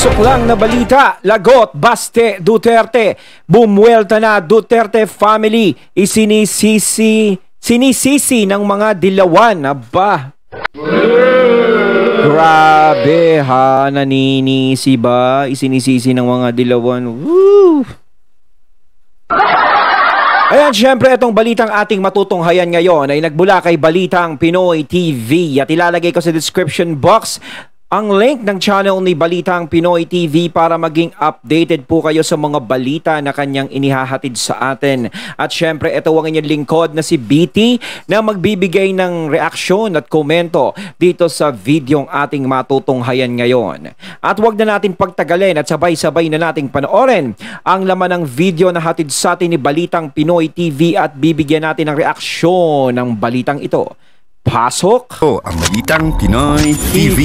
Pasok lang na balita, lagot, baste, Duterte. Bumuelta na Duterte family. Sinisisi ng mga dilawan. Aba. Grabe ha, naninisi ba? Isinisisi ng mga dilawan. Woo! Ayan, syempre itong balitang ating matutunghayan ngayon ay nagbula kay Balitang Pinoy TV at ilalagay ko sa description box ang link ng channel ni Balitang Pinoy TV para maging updated po kayo sa mga balita na kanyang inihahatid sa atin. At syempre, ito ang inyong lingkod na si BT na magbibigay ng reaksyon at komento dito sa videong ating matutunghayan ngayon. At huwag na natin pagtagalin at sabay-sabay na nating panoorin ang laman ng video na hatid sa atin ni Balitang Pinoy TV at bibigyan natin ng reaksyon ng balitang ito. Pasok! Ang Balitang Pinoy TV.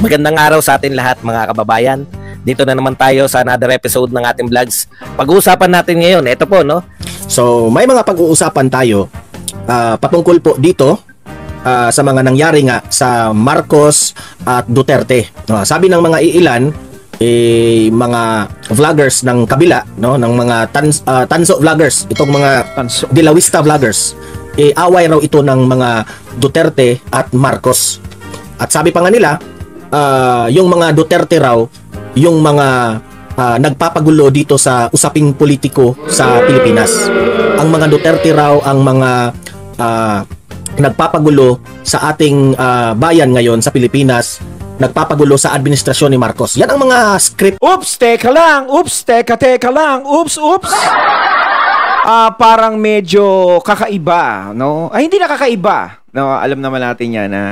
Magandang araw sa atin lahat mga kababayan. Dito na naman tayo sa another episode ng ating vlogs. Pag-uusapan natin ngayon, ito po no. So may mga pag-uusapan tayo patungkol po dito sa mga nangyari nga sa Marcos at Duterte. Sabi ng mga iilan, mga vloggers ng kabila, no, ng mga tanso vloggers, itong mga dilawista vloggers, away raw ito ng mga Duterte at Marcos. At sabi pa nga nila, yung mga Duterte raw yung mga nagpapagulo dito sa usaping politiko sa Pilipinas. Ang mga Duterte raw ang mga nagpapagulo sa ating bayan ngayon sa Pilipinas, nagpapagulo sa administrasyon ni Marcos. Yan ang mga script. Oops, teka lang. Oops, teka lang. Oops. Parang medyo kakaiba, no? Ay, hindi na kakaiba. No, alam naman natin yan na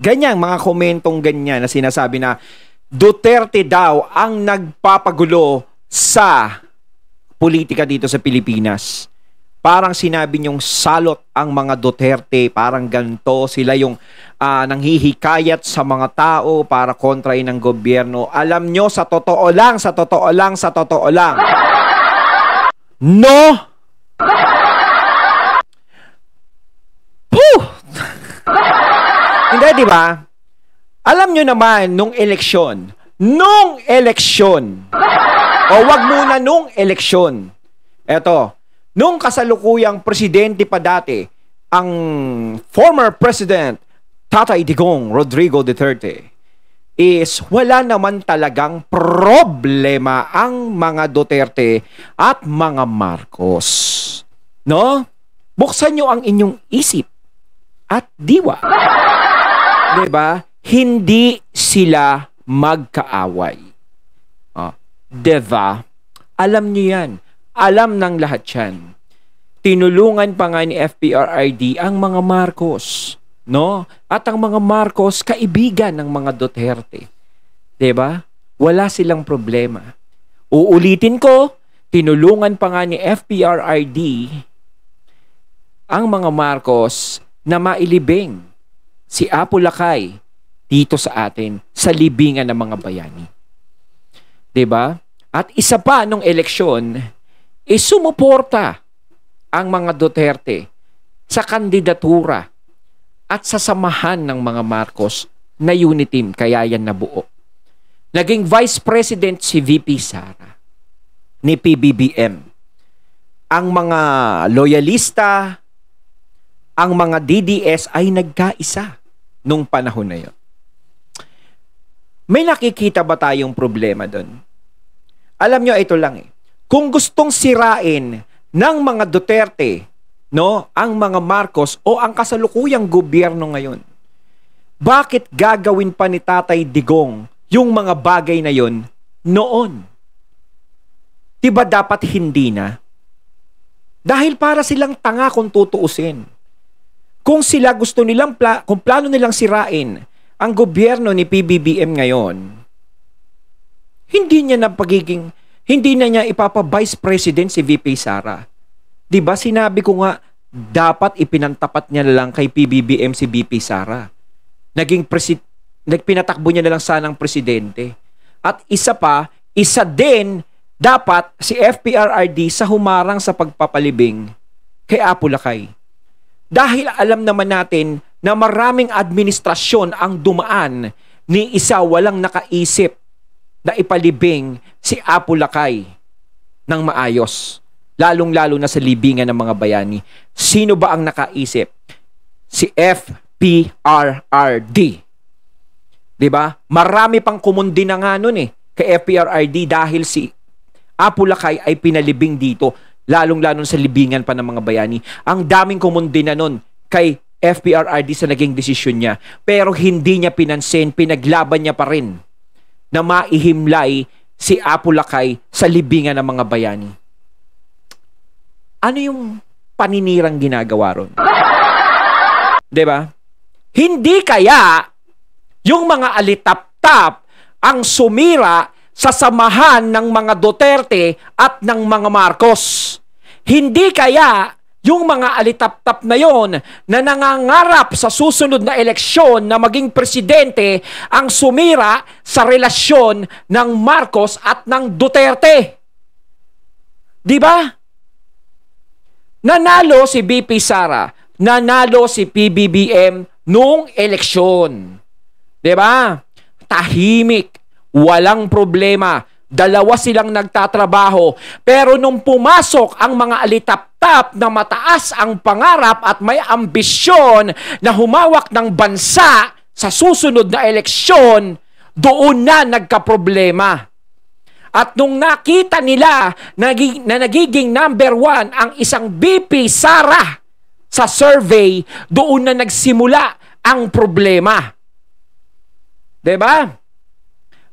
ganyan, mga komentong ganyan na sinasabi na Duterte daw ang nagpapagulo sa politika dito sa Pilipinas. Parang sinabi niyong salot ang mga Duterte, parang ganito, sila yung nanghihikayat sa mga tao para kontrain ng gobyerno. Alam nyo, sa totoo lang, no! Puh! Hindi, di ba? Alam nyo naman, nung eleksyon, o wag muna nung eleksyon, eto, nung kasalukuyang presidente pa dati, ang former president, Tatay Digong Rodrigo Duterte, is wala naman talagang problema ang mga Duterte at mga Marcos. No? Buksan nyo ang inyong isip at diwa. Diba? Hindi sila magkaaway. Diba? Alam nyo yan. Alam ng lahat yan. Tinulungan pa nga ni FPRRD ang mga Marcos, no? At ang mga Marcos, kaibigan ng mga Duterte. Diba? Wala silang problema. Uulitin ko, tinulungan pa nga ni FPRRD ang mga Marcos na mailibing si Apo Lakay dito sa atin, sa libingan ng mga bayani. Diba? At isa pa nung eleksyon, sumuporta ang mga Duterte sa kandidatura at sa samahan ng mga Marcos na unit team, kaya yan nabuo. Naging Vice President si VP Sara ni PBBM. Ang mga loyalista, ang mga DDS ay nagkaisa nung panahon na yon. May nakikita ba tayong problema doon? Alam nyo, ito lang Kung gustong sirain ng mga Duterte, no, ang mga Marcos o ang kasalukuyang gobyerno ngayon, bakit gagawin pa ni Tatay Digong yung mga bagay na yon noon? Diba dapat hindi na? Dahil para silang tanga kung tutuusin. Kung sila gusto nilang, kung plano nilang sirain ang gobyerno ni PBBM ngayon, hindi na niya ipapa-vice president si VP Sara. Diba sinabi ko nga, dapat ipinantapat niya na lang kay PBBM si VP Sara. Nagpinatakbo niya na lang sanang presidente. At isa din, dapat si FPRRD sa humarang sa pagpapalibing kay Apo Lakay. Dahil alam naman natin na maraming administrasyon ang dumaan ni isa walang nakaisip na ipalibing si Apo Lakay ng maayos. Lalong-lalo na sa libingan ng mga bayani. Sino ba ang nakaisip? Si FPRRD. Diba? Marami pang kumundi na nga nun kay FPRRD dahil si Apo Lakay ay pinalibing dito. Lalong-lalo sa libingan pa ng mga bayani. Ang daming kumundi na nun kay FPRRD sa naging desisyon niya. Pero hindi niya pinansin, pinaglaban niya pa rin na maihimlay si Apo Lakay sa libingan ng mga bayani. Ano yung paninirang ginagawa ron? Diba? Hindi kaya yung mga alitap-tap ang sumira sa samahan ng mga Duterte at ng mga Marcos. Hindi kaya yung mga alitap-tap na yon na nangangarap sa susunod na eleksyon na maging presidente ang sumira sa relasyon ng Marcos at ng Duterte. Diba? Nanalo si BP Sara, nanalo si PBBM nung eleksyon. Diba? Tahimik, walang problema. Dalawa silang nagtatrabaho. Pero nung pumasok ang mga alitap-tap na mataas ang pangarap at may ambisyon na humawak ng bansa sa susunod na eleksyon, doon na nagkaproblema. At nung nakita nila na nagiging number 1 ang isang BP Sara sa survey, doon na nagsimula ang problema. Diba?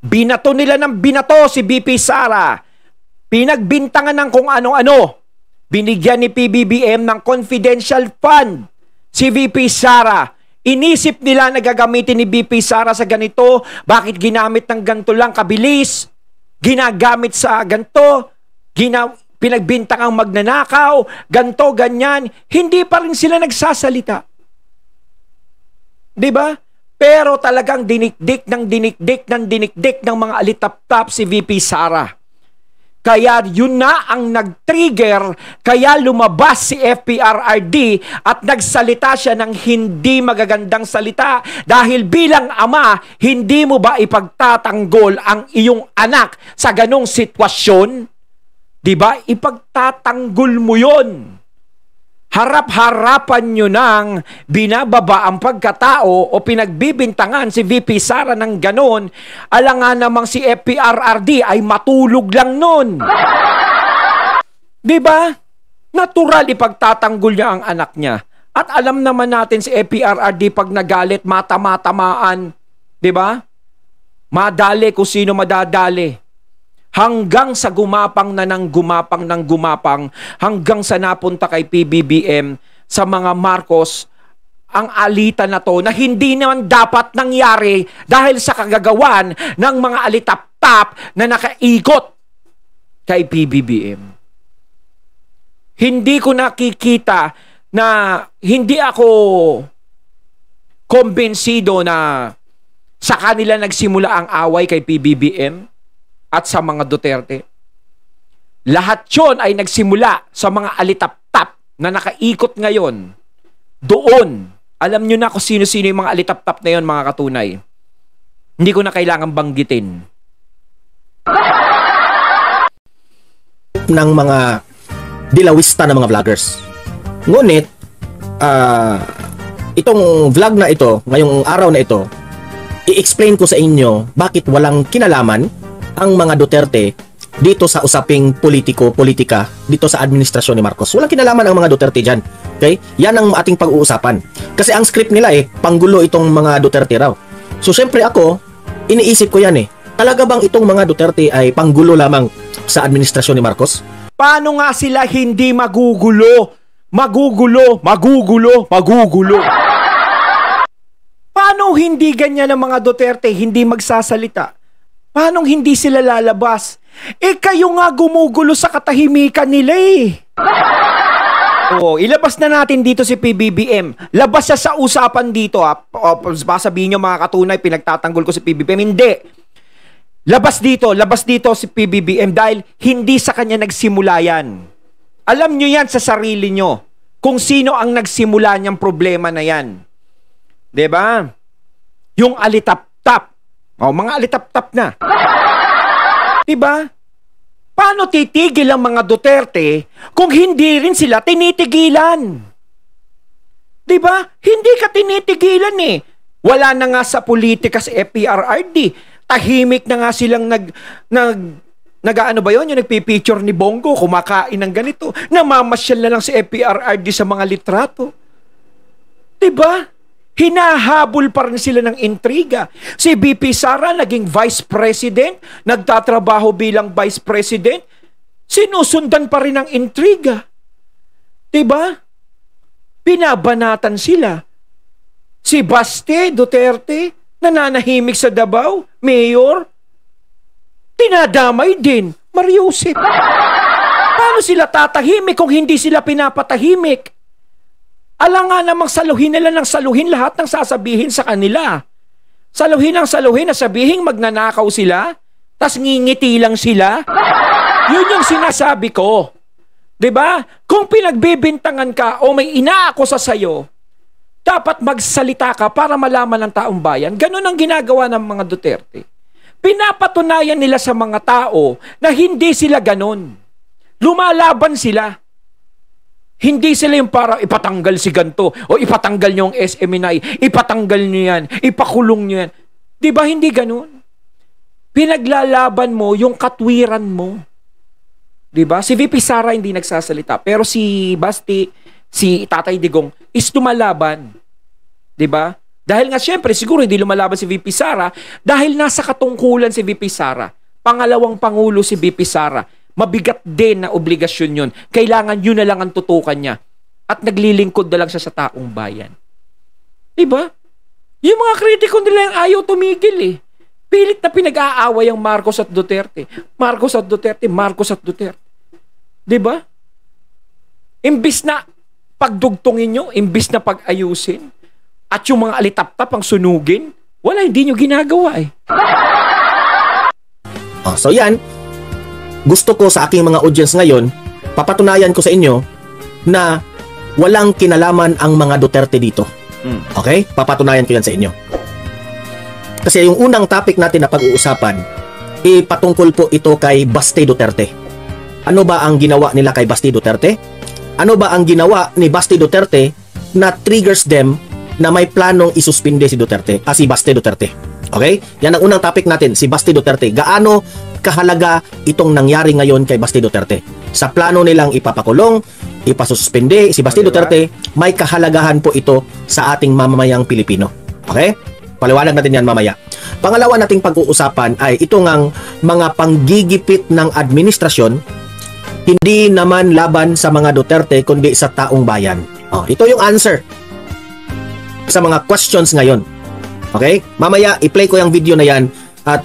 Binato nila ng binato si BP Sara. Pinagbintangan ng kung ano-ano. Binigyan ni PBBM ng confidential fund si VP Sara. Inisip nila na gagamitin ni BP Sara sa ganito. Bakit ginamit ng ganito lang kabilis? Ginagamit sa ganito, pinagbintangang magnanakaw, ganito, ganyan, hindi pa rin sila nagsasalita. Diba? Pero talagang dinikdik ng mga alitap-tap si VP Sara. Kaya yun na ang nag-trigger, kaya lumabas si FPRRD at nagsalita siya ng hindi magagandang salita dahil bilang ama, hindi mo ba ipagtatanggol ang iyong anak sa ganong sitwasyon? Diba? Ipagtatanggol mo yun. Harap-harapan nyo nang binababa ang pagkatao o pinagbibintangan si VP Sara ng ganon, alangan namang si FPRRD ay matulog lang nun. Diba? Natural ipagtatanggol niya ang anak niya. At alam naman natin si FPRRD pag nagalit, mata-matamaan. Diba? Madali kung sino madadali. Hanggang sa gumapang ng gumapang, hanggang sa napunta kay PBBM sa mga Marcos, ang alitan na to na hindi naman dapat nangyari dahil sa kagagawan ng mga alitap-tap na nakaikot kay PBBM. Hindi ko nakikita na hindi ako kumbensido na sa kanila nagsimula ang away kay PBBM at sa mga Duterte. Lahat yon ay nagsimula sa mga alitap-tap na nakaikot ngayon. Doon, alam nyo na kung sino-sino yung mga alitap-tap na yon, mga katunay. Hindi ko na kailangan banggitin. Ng mga dilawista ng mga vloggers. Ngunit, itong vlog na ito, ngayong araw na ito, i-explain ko sa inyo bakit walang kinalaman ang mga Duterte dito sa usaping politika dito sa administrasyon ni Marcos. Walang kinalaman ang mga Duterte dyan. Okay? Yan ang ating pag-uusapan. Kasi ang script nila panggulo itong mga Duterte raw. So syempre ako, iniisip ko yan Talaga bang itong mga Duterte ay panggulo lamang sa administrasyon ni Marcos? Paano nga sila hindi magugulo? Magugulo. Paano hindi ganyan ang mga Duterte hindi magsasalita? Paano hindi sila lalabas? Kayo nga gumugulo sa katahimikan nila Oo, ilabas na natin dito si PBBM. Labas siya sa usapan dito baka sabihin nyo mga katunay, pinagtatanggol ko si PBBM. Hindi. Labas dito si PBBM dahil hindi sa kanya nagsimula yan. Alam nyo yan sa sarili nyo kung sino ang nagsimula niyang problema na yan. 'Diba? Yung alitap-tap. Mga alitap-tap na. 'Diba? Paano titigil ang mga Duterte kung hindi rin sila tinitigilan? 'Di ba? Hindi ka tinitigilan eh. Wala na nga sa politika sa FPRRD. Tahimik na nga silang nag-ano ba 'yon? Yung nagpi-picture ni Bongo, kumakain ng ganito. Namamasyal na lang si FPRRD sa mga litrato. 'Di ba? Hinahabol pa rin sila ng intriga. Si BP Sara naging vice president, nagtatrabaho bilang vice president, sinusundan pa rin ng intriga. 'Di ba? Binabanatan sila. Si Baste Duterte, nananahimik sa Davao, mayor, tinadamay din, Mariusip. Paano sila tatahimik kung hindi sila pinapatahimik? Nga namang saluhin nila ng saluhin lahat ng sasabihin sa kanila. Saluhin ng saluhin na sabihin magnanakaw sila, tas ngingiti lang sila. Yun yung sinasabi ko. 'Di ba? Kung pinagbibintangan ka o may inaakusa sa'yo, dapat magsalita ka para malaman ng taong bayan. Ganun ang ginagawa ng mga Duterte. Pinapatunayan nila sa mga tao na hindi sila ganun. Lumalaban sila. Hindi sila yung para ipatanggal si ganto o ipatanggal nyo ang SMNI, ipatanggal nyo yan, ipakulong nyo yan. Di ba hindi ganun? Pinaglalaban mo yung katwiran mo. Di ba? Si VP Sara hindi nagsasalita, pero si Basti, si Tatay Digong is lumalaban. Di ba? Dahil nga syempre siguro hindi lumalaban si VP Sara dahil nasa katungkulan si VP Sara. Pangalawang pangulo si VP Sara. Mabigat din na obligasyon yun. Kailangan yun na lang ang tutukan niya. At naglilingkod na lang siya sa taong bayan. Diba? Yung mga kritiko nila yung ayaw tumigil eh. Pilit na pinag-aaway ang Marcos at Duterte. Marcos at Duterte, Marcos at Duterte. Diba? Imbis na pagdugtungin nyo, imbis na pag-ayusin, at yung mga alitap-tap ang sunugin, wala, hindi nyo ginagawa eh. So yan, gusto ko sa aking mga audience ngayon, papatunayan ko sa inyo na walang kinalaman ang mga Duterte dito. Okay? Papatunayan ko yan sa inyo. Kasi yung unang topic natin na pag-uusapan, patungkol po ito kay Baste Duterte. Ano ba ang ginawa nila kay Baste Duterte? Ano ba ang ginawa ni Baste Duterte na triggers them na may planong isuspinde si Duterte, si Baste Duterte? Okay? Yan ang unang topic natin, si Baste Duterte. Gaano kahalaga itong nangyari ngayon kay Baste Duterte? Sa plano nilang ipapakulong, ipasuspende si Baste Duterte, may kahalagahan po ito sa ating mamamayang Pilipino. Okay? Paliwanag natin yan mamaya. Pangalawa nating pag-uusapan ay itong ang mga panggigipit ng administrasyon, hindi naman laban sa mga Duterte kundi sa taong bayan. Ito yung answer sa mga questions ngayon. Okay? Mamaya, i-play ko yung video na yan at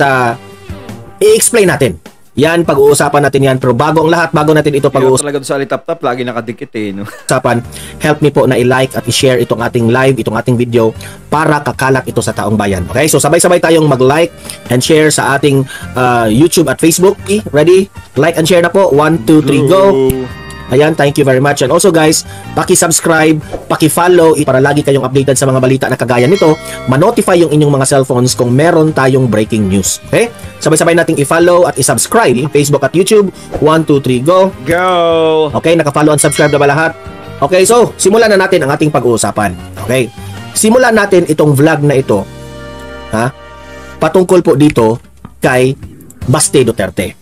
i-explain natin. Yan, pag-uusapan natin yan. Pero bago ang lahat, bago natin ito pag-uusapan, talaga sa alitap-tap, lagi nakadikit eh. No? Help me po na i-like at i-share itong ating live, itong ating video para kakalat ito sa taong bayan. Okay? So, sabay-sabay tayong mag-like and share sa ating YouTube at Facebook. Okay? Ready? Like and share na po. 1, 2, 3, go! Ayan, thank you very much. And also guys, paki-subscribe, paki-follow para lagi kayong updated sa mga balita na kagaya nito. Ma-notify yung inyong mga cellphones kung meron tayong breaking news. Okay? Sabay-sabay nating i-follow at i-subscribe Facebook at YouTube. 1, 2, 3, go! Go! Okay, naka-follow and subscribe na ba lahat? Okay, so, simulan na natin ang ating pag-uusapan. Okay? Simulan natin itong vlog na ito. Patungkol po dito kay Baste Duterte.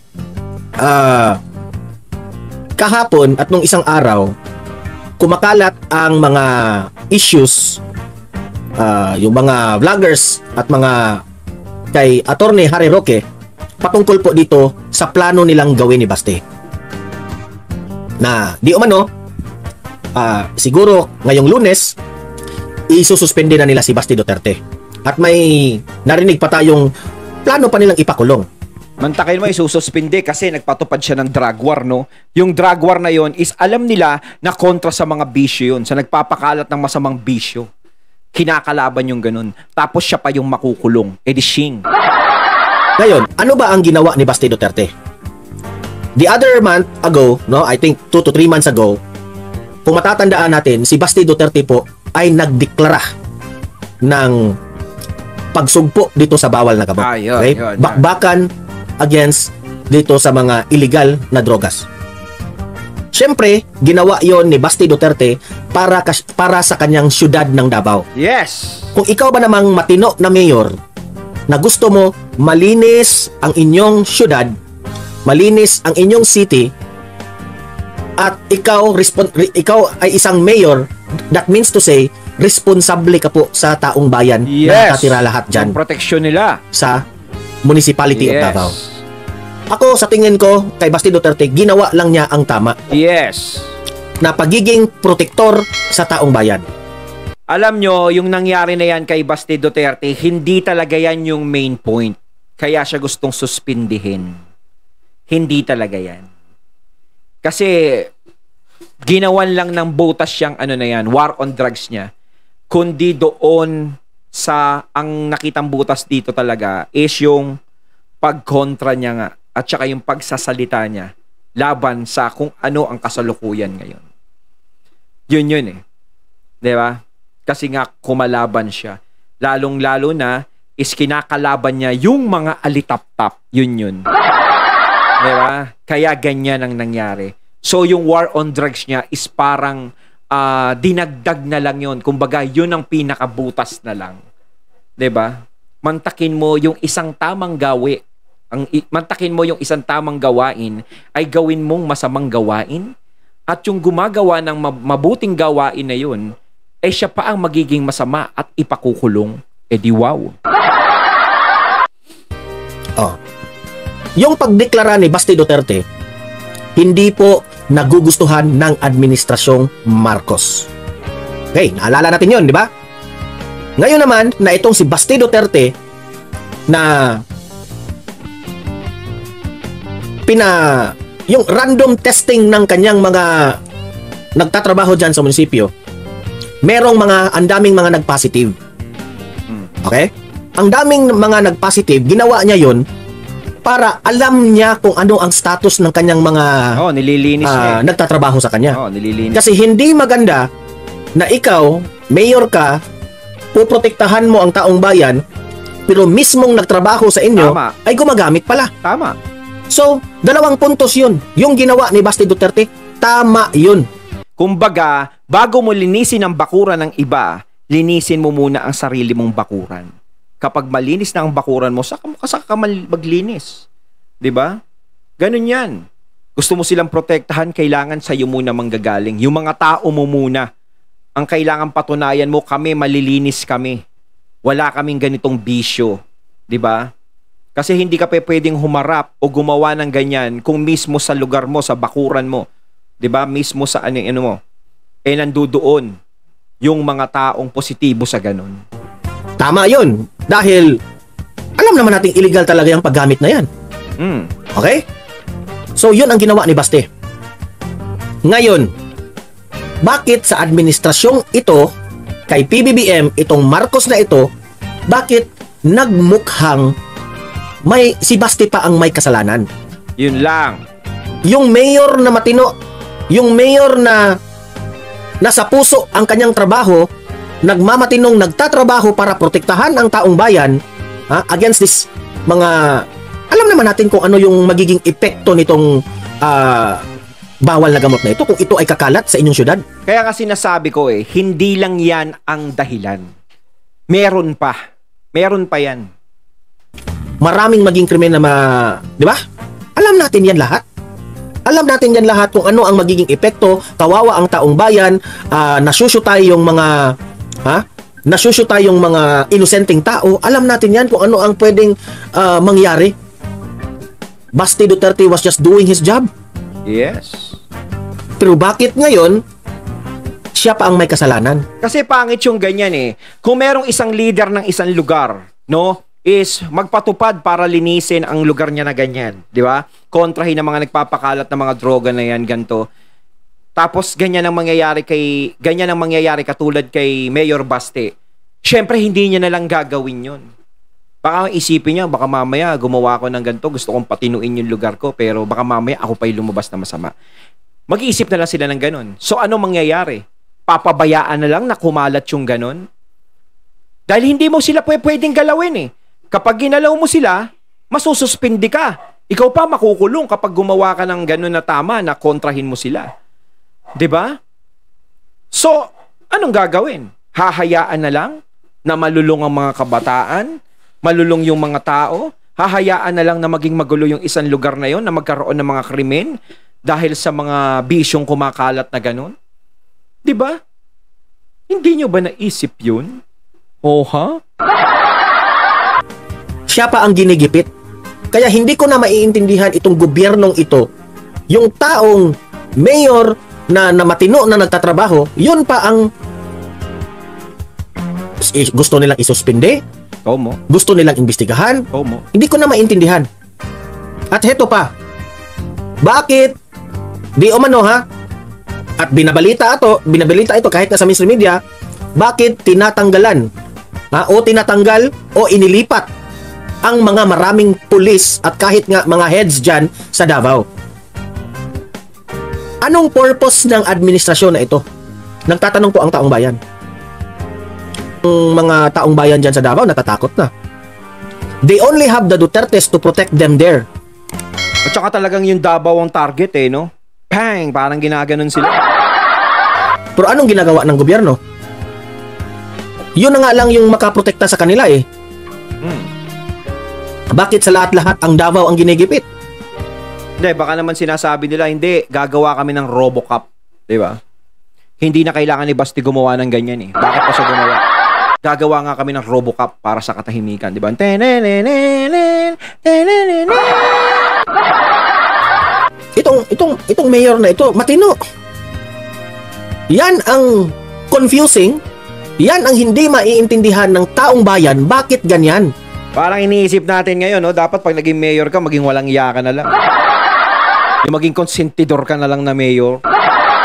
Kahapon at nung isang araw, kumakalat ang mga issues, yung mga vloggers at mga kay Attorney Harry Roque patungkol po dito sa plano nilang gawin ni Baste. Na di umano, siguro ngayong Lunes, isususpende na nila si Baste Duterte. At may narinig pa tayong plano pa nilang ipakulong. Mantakin mo, isususpinde kasi nagpatupad siya ng drug war, no? Yung drug war na yon is alam nila na kontra sa mga bisyo yun. Sa nagpapakalat ng masamang bisyo. Kinakalaban yung ganun. Tapos siya pa yung makukulong. Di Shing. Ngayon, ano ba ang ginawa ni Baste Duterte? The other month ago, no, I think 2 to 3 months ago, kung matatandaan natin, si Baste Duterte po ay nagdeklara ng pagsugpo dito sa bawal na gamot. Okay? Bakbakan against dito sa mga illegal na drogas. Siyempre, ginawa yon ni Basti Duterte para sa kanyang syudad ng Davao. Yes! Kung ikaw ba namang matino na mayor na gusto mo malinis ang inyong syudad, malinis ang inyong city, at ikaw ay isang mayor, that means to say, responsable ka po sa taong bayan na nakatira lahat dyan. Yung proteksyon nila. Sa municipality of Davao. Ako, sa tingin ko, kay Basti Duterte, ginawa lang niya ang tama. Yes. Na pagiging protektor sa taong bayan. Alam nyo, yung nangyari na yan kay Basti Duterte, hindi talaga yan yung main point. Kaya siya gustong suspindihin. Hindi talaga yan. Kasi, ginawan lang ng botas siyang war on drugs niya. Kundi doon sa, ang nakitang butas dito talaga is yung pagkontra niya nga at saka yung pagsasalita niya laban sa kung ano ang kasalukuyan ngayon. Yun eh. Diba? Kasi nga kumalaban siya. Lalong-lalo na is kinakalaban niya yung mga alitap-tap. Yun. Diba? Kaya ganyan ang nangyari. So yung war on drugs niya is parang dinagdag na lang yun. Kumbaga, yun ang pinakabutas na lang. Diba? Mantakin mo yung isang tamang gawi. Mantakin mo yung isang tamang gawain ay gawin mong masamang gawain. At yung gumagawa ng mabuting gawain na yun, ay siya pa ang magiging masama at ipakukulong. Di wow. Yung pagdeklara ni Basti Duterte, hindi po nagugustuhan ng administrasyong Marcos. Okay, naalala natin yun, di ba? Ngayon naman, na itong si Basti Duterte na yung random testing ng kanyang mga nagtatrabaho dyan sa munisipyo, ang daming mga nag-positive. Okay? Ang daming mga nag-positive, ginawa niya yun para alam niya kung ano ang status ng kanyang mga nililinis nagtatrabaho sa kanya. Nililinis. Kasi hindi maganda na ikaw, mayor ka, puprotektahan mo ang taong bayan, pero mismong nagtrabaho sa inyo ay gumagamit pala. Tama. So, 2 puntos yun. Yung ginawa ni Basti Duterte, tama yun. Kumbaga, bago mo linisin ang bakuran ng iba, linisin mo muna ang sarili mong bakuran. Kapag malinis na ang bakuran mo, saka ka maglinis. 'Di ba? Ganun yan. Gusto mo silang protektahan, kailangan sa'yo muna manggagaling. Yung mga tao mo muna. Ang kailangan patunayan mo, kami, malilinis kami. Wala kaming ganitong bisyo. 'Di ba? Kasi hindi ka pwedeng humarap o gumawa ng ganyan kung mismo sa lugar mo, sa bakuran mo, 'di ba? Mismo sa ano mo. Nandudoon yung mga taong positibo sa ganun. Tama 'yun. Dahil alam naman nating illegal talaga yung paggamit na 'yan. Okay? So 'yun ang ginawa ni Basti. Ngayon, bakit sa administrasyong ito kay PBBM itong Marcos na ito, bakit nagmukhang si Basti pa ang may kasalanan? Yun lang. Yung mayor na matino, yung mayor na nasa puso ang kanyang trabaho, nagmamatinong nagtatrabaho para protektahan ang taong bayan against this mga, alam naman natin kung ano yung magiging epekto nitong bawal na gamot na ito kung ito ay kakalat sa inyong syudad. Kaya kasi nasabi ko hindi lang yan ang dahilan. Meron pa yan. Maraming maging krimen na di ba? Alam natin yan lahat. Alam natin yan lahat kung ano ang magiging epekto, kawawa ang taong bayan, nasusyutay yung mga inosenteng tao. Alam natin yan kung ano ang pwedeng mangyari. Basti Duterte was just doing his job. Yes. Pero bakit ngayon siya pa ang may kasalanan? Kasi pangit yung ganyan Kung merong isang leader ng isang lugar, is magpatupad para linisin ang lugar niya na ganyan, di ba? Kontrahin ng mga nagpapakalat ng mga droga na yan, ganito. Tapos ganyan ang mangyayari katulad kay Mayor Basti. Syempre hindi niya na lang gagawin 'yon. Baka isipin niya, baka mamaya gumawa ako ng ganito, gusto kong patinuin yung lugar ko, pero baka mamaya ako pa'y lumabas na masama. Mag-iisip na lang sila ng ganon. So ano mangyayari? Papabayaan na lang na kumalat yung ganon? Dahil hindi mo sila pwedeng galawin eh. Kapag ginalaw mo sila, masususpindi ka. Ikaw pa makukulong kapag gumawa ka ng gano'n na tama na kontrahin mo sila. 'Di ba? So, anong gagawin? Hahayaan na lang na malulong ang mga kabataan, malulong yung mga tao, hahayaan na lang na maging magulo yung isang lugar na yon, na magkaroon ng mga krimen dahil sa mga bisyong kumakalat na gano'n? 'Di ba? Hindi nyo ba naisip yun? Oh, ha? Siya pa ang ginigipit. Kaya hindi ko na maiintindihan itong gobyernong ito. Yung taong mayor na matino na nagtatrabaho, yun pa ang gusto nilang isuspinde, Tomo. gusto nilang imbestigahan. Tomo. Hindi ko na maintindihan. At heto pa, bakit di umano ha? At binabalita ito kahit na sa mainstream media, bakit tinatanggalan o tinatanggal o inilipat ang mga maraming pulis at kahit nga mga heads dyan sa Davao? Anong purpose ng administrasyon na ito? Nagtatanong po ang taong bayan. Ang mga taong bayan dyan sa Davao natatakot na. They only have the Dutertes to protect them there. At saka talagang yung Davao ang target eh, no? Bang! Parang ginaganon sila. Pero anong ginagawa ng gobyerno? Yun na nga lang yung makaprotekta sa kanila eh. Bakit sa lahat-lahat ang Davao ang ginigipit? Hindi, baka naman sinasabi nila, hindi, gagawa kami ng RoboCop. Di ba? Hindi na kailangan ni Basti gumawa ng ganyan eh. Bakit pa siya gumawa? Gagawa nga kami ng RoboCop para sa katahimikan. Di ba? Itong mayor na ito, matino. Yan ang confusing. Yan ang hindi maiintindihan ng taong bayan. Bakit ganyan? Parang iniisip natin ngayon, no? Dapat pag naging mayor ka, maging walang iya ka na lang. Yung maging konsentidor ka na lang na mayor.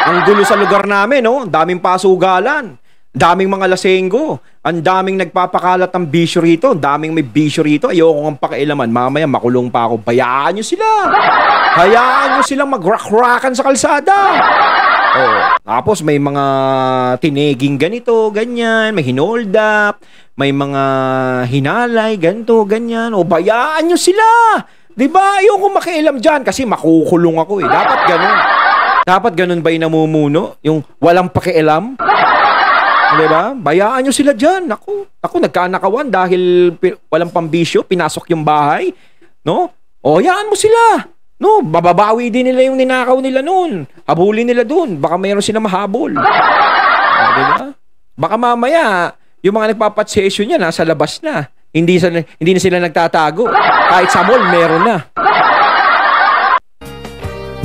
Ang gulo sa lugar namin, no? Daming pasugalan. Daming mga lasenggo. Ang daming nagpapakalat ng bisyo rito. Daming may bisyo rito. Ayoko ng pakialaman. Mamaya makulong pa ako. Bayaan nyo sila. Hayaan nyo silang mag-rock-rockan sa kalsada. Oh. Tapos may mga tineging ganito, ganyan. May hinold up. May mga hinalay, ganito, ganyan. O bayaan nyo sila. Diba? Ayoko makialam dyan kasi makukulong ako eh. Dapat ganun. Dapat ganun ba yung namumuno? Yung walang pakialam? Diba? Bayaan nyo sila dyan. Ako nagkanakawan dahil walang pambisyo, pinasok yung bahay. No? O, hayaan mo sila. No, bababawi din nila yung ninakaw nila noon. Habulin nila doon. Baka mayroon sila mahabol. Diba? Baka mamaya, yung mga nagpapatsesyo niya nasa labas na. Hindi na sila nagtatago. Kahit sa mall, meron na.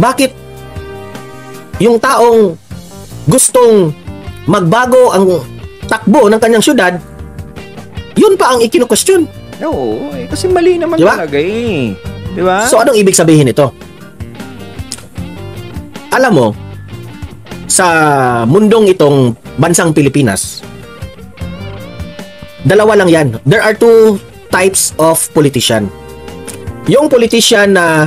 Bakit yung taong gustong magbago ang takbo ng kanyang syudad, yun pa ang ikinukwestiyon? Oo, kasi mali naman diba? Talaga eh. Diba? So anong ibig sabihin nito? Alam mo, sa mundong itong bansang Pilipinas, dalawa lang yan. There are two types of politician. Yung politician na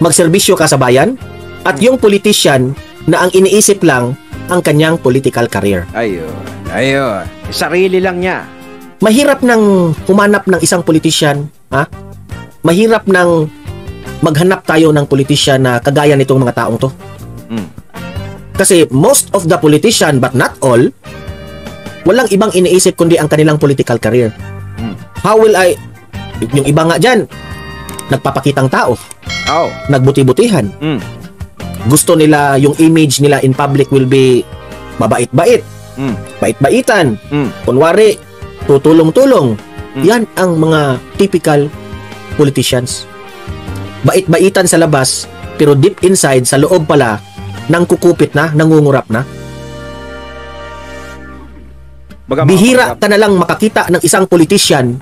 magserbisyo ka sa bayan at yung politician na ang iniisip lang ang kanyang political career. Ayun. Sarili lang niya. Mahirap nang humanap ng isang politician, ha? Mahirap nang maghanap tayo ng politician na kagaya nitong mga taong to. Kasi most of the politician, but not all, walang ibang iniisip kundi ang kanilang political career. How will I... Yung iba nga dyan, nagpapakitang tao. Nagbuti-butihan. Gusto nila, yung image nila in public will be mabait-bait. Bait-baitan. Kunwari, tutulong-tulong. Yan ang mga typical politicians. Bait-baitan sa labas, pero deep inside, sa loob pala, nangkukupit na, nangungurap na. Bihira ka na lang makakita ng isang politician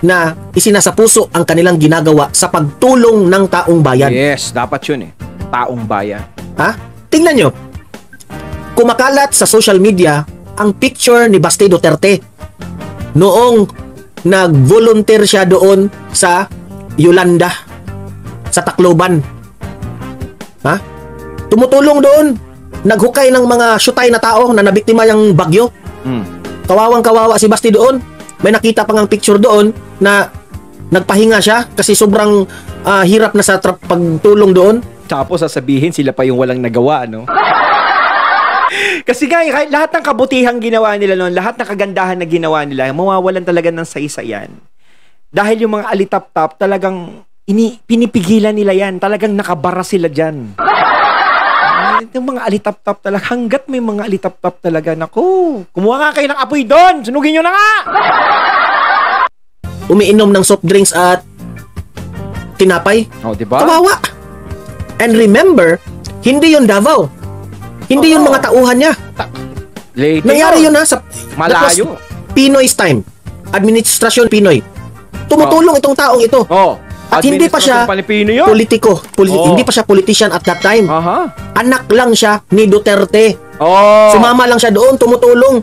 na isinasapuso ang kanilang ginagawa sa pagtulong ng taong bayan. Yes, dapat yun eh. Taong bayan. Ha? Tingnan nyo. Kumakalat sa social media ang picture ni Basti Duterte noong nag-volunteer siya doon sa Yolanda, sa Tacloban. Ha? Tumutulong doon. Naghukay ng mga syutay na tao na nabiktima yung bagyo. Kawawang-kawawa si Basti doon. May nakita pa ngang picture doon na nagpahinga siya kasi sobrang hirap na sa pagtulong doon. Tapos sasabihin sila pa yung walang nagawa, no? Kasi nga, lahat ng kabutihang ginawa nila noon, lahat ng kagandahan na ginawa nila, mawawalan talaga ng saysayan. Dahil yung mga alitap-tap, talagang pinipigilan nila yan. Talagang nakabara sila dyan. Yung mga alitap-tap talaga, hanggat may mga alitap-tap talaga, naku, kumuha nga kayo ng apoy doon, sunugin nyo na nga! Umiinom ng soft drinks at tinapay. Oh, diba? Kawawa! And remember, hindi yun Davao. Hindi yun mga tauhan niya. Late Nangyari yun sa malayo. Pinoy's time. Administrasyon Pinoy. Tumutulong itong taong ito. Oh. At hindi pa siya politiko. Hindi pa siya politician at that time. Anak lang siya ni Duterte. Sumama lang siya doon, tumutulong.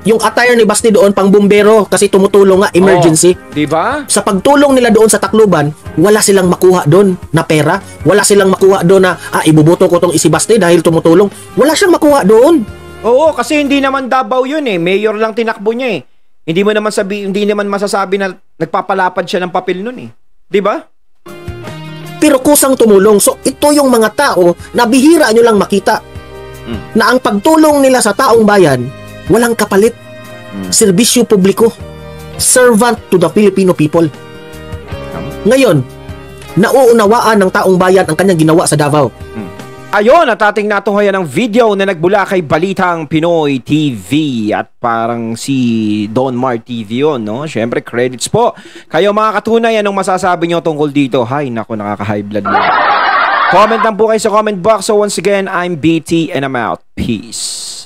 Yung attire ni Basti doon pang bumbero kasi tumutulong nga, emergency. Diba? Sa pagtulong nila doon sa Tacloban, wala silang makuha doon na pera. Wala silang makuha doon na ibubuto ko tong si Basti dahil tumutulong. Wala siyang makuha doon. Oo, kasi hindi naman Davao yun eh. Mayor lang tinakbo niya eh. Hindi naman masasabi na nagpapalapad siya ng papel nun eh. Diba? Pero kusang tumulong. So ito yung mga tao na bihira nyo lang makita na ang pagtulong nila sa taong bayan walang kapalit. Serbisyo publiko. Servant to the Filipino people. Ngayon, nauunawaan ng taong bayan ang kanyang ginawa sa Davao. Ayon, at ating natunghayan ng video na nagbula kay Balitang Pinoy TV at parang si Don Mar TV yun, no? Siyempre, credits po. Kayo mga katunay, anong masasabi nyo tungkol dito? Hay, naku, nakaka-high blood na. Comment lang po kayo sa comment box. So once again, I'm BT and I'm out. Peace.